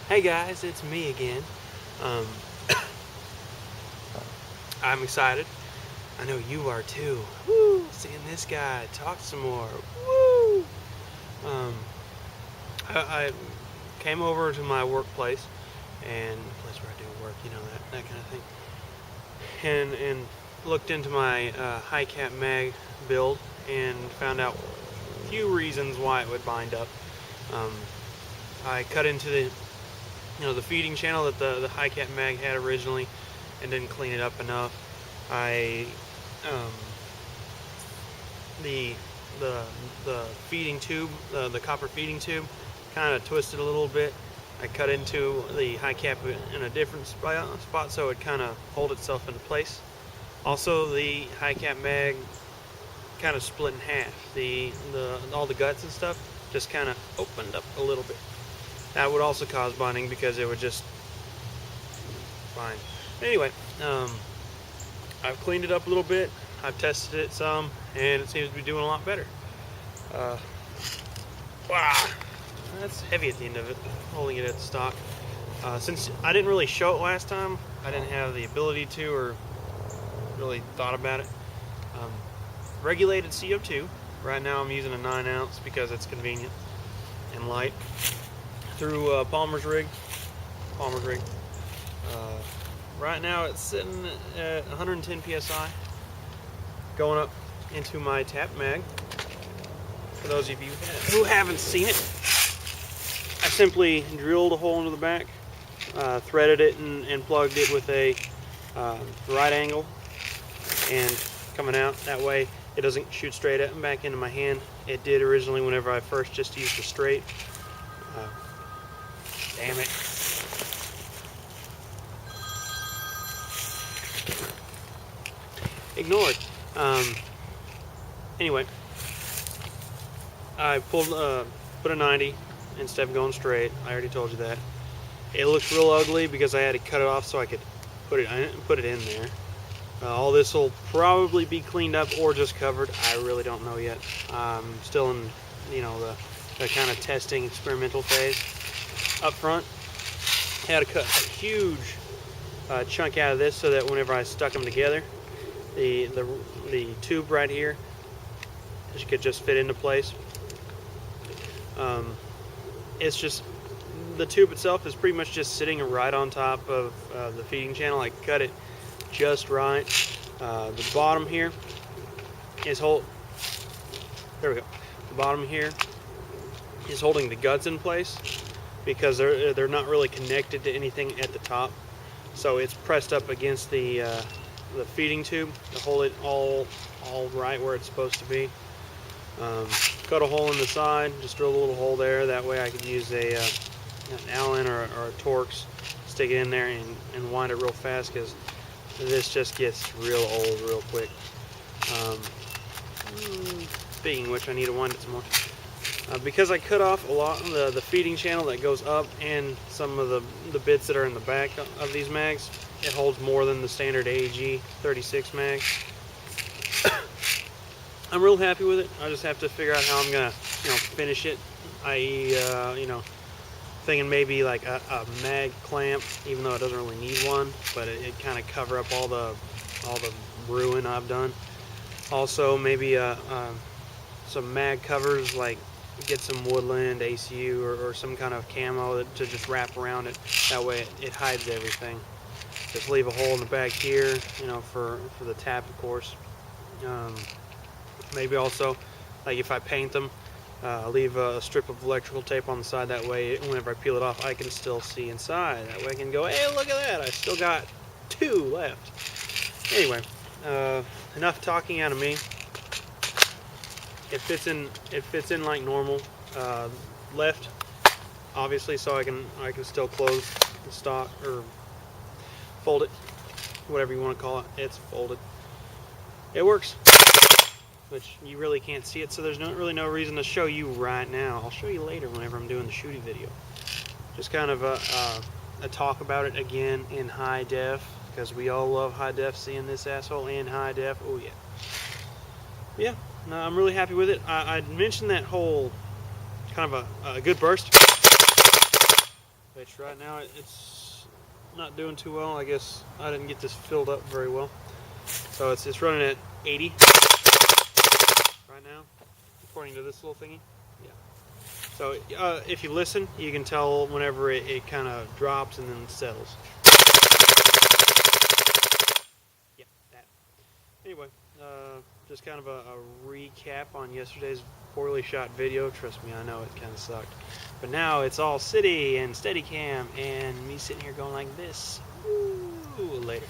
Hey guys, it's me again. Um, I'm excited. I know you are too. Woo! Seeing this guy talk some more. Woo! Um, I came over to my workplace and the place where I do work, you know, that kind of thing, and looked into my Highcap mag build and found out a few reasons why it would bind up. I cut into the feeding channel that the Highcap mag had originally and didn't clean it up enough. I the feeding tube, the copper feeding tube, kind of twisted a little bit. I cut into the Highcap in a different spot so it kind of hold itself into place. Also, the Highcap mag kind of split in half. All the guts and stuff just kind of opened up a little bit. That would also cause binding because it would just bind. Anyway, I've cleaned it up a little bit. I've tested it some, and it seems to be doing a lot better. Wow, that's heavy at the end of it, holding it at the stock. Since I didn't really show it last time, I didn't have the ability to or really thought about it. Regulated CO2. Right now I'm using a 9 ounce because it's convenient and light. Through Palmer's rig. Right now it's sitting at 110 psi. Going up into my tap mag. For those of you who haven't seen it, I simply drilled a hole into the back, threaded it and plugged it with a right angle, and coming out that way it doesn't shoot straight up and back into my hand. It did originally whenever I first just used the straight. Damn it. Ignored. Anyway, I put a 90 instead of going straight. I already told you that. It looks real ugly because I had to cut it off so I could put it in there. All this will probably be cleaned up or just covered. I really don't know yet. I'm still in, the kind of testing experimental phase. Up front, I had to cut a huge chunk out of this so that whenever I stuck them together, the tube right here could just fit into place. It's just, the tube itself is pretty much just sitting right on top of the feeding channel. I cut it just right. The bottom here is there we go. The bottom here is holding the guts in place because they're not really connected to anything at the top, so it's pressed up against the feeding tube to hold it all right where it's supposed to be. Cut a hole in the side, just drill a little hole there. That way I could use an Allen or a Torx, stick it in there and wind it real fast because this just gets real old real quick. Speaking of which, I need to wind it some more. Because I cut off a lot of the feeding channel that goes up and some of the bits that are in the back of these mags, it holds more than the standard AEG 36 mag. I'm real happy with it. I just have to figure out how I'm gonna finish it, i.e. Thinking maybe like a mag clamp, even though it doesn't really need one, but it kind of cover up all the ruin I've done. Also maybe some mag covers, like get some woodland ACU or some kind of camo to just wrap around it. That way it hides everything. Just leave a hole in the back here, for the tap, of course. Maybe also, like if I paint them, leave a strip of electrical tape on the side. That way, whenever I peel it off, I can still see inside. That way I can go, hey, look at that, I still got 2 left. Anyway, enough talking out of me. It fits in like normal. Left, obviously, so I can still close the stock or fold it, whatever you want to call it. It's folded. It works, which you really can't see it, so there's really no reason to show you right now. I'll show you later whenever I'm doing the shooting video. Just kind of a talk about it again in high def, because we all love high def, seeing this asshole in high def. Oh yeah. Yeah, no, I'm really happy with it. I mentioned that whole kind of a good burst. which right now it's not doing too well. I guess I didn't get this filled up very well. So it's running at 80 right now, according to this little thingy. Yeah. So if you listen, you can tell whenever it kind of drops and then settles. Yeah, that. Anyway, just kind of a recap on yesterday's poorly shot video. Trust me, I know it kind of sucked. But now it's all city and Steadicam and me sitting here going like this. Woo, later.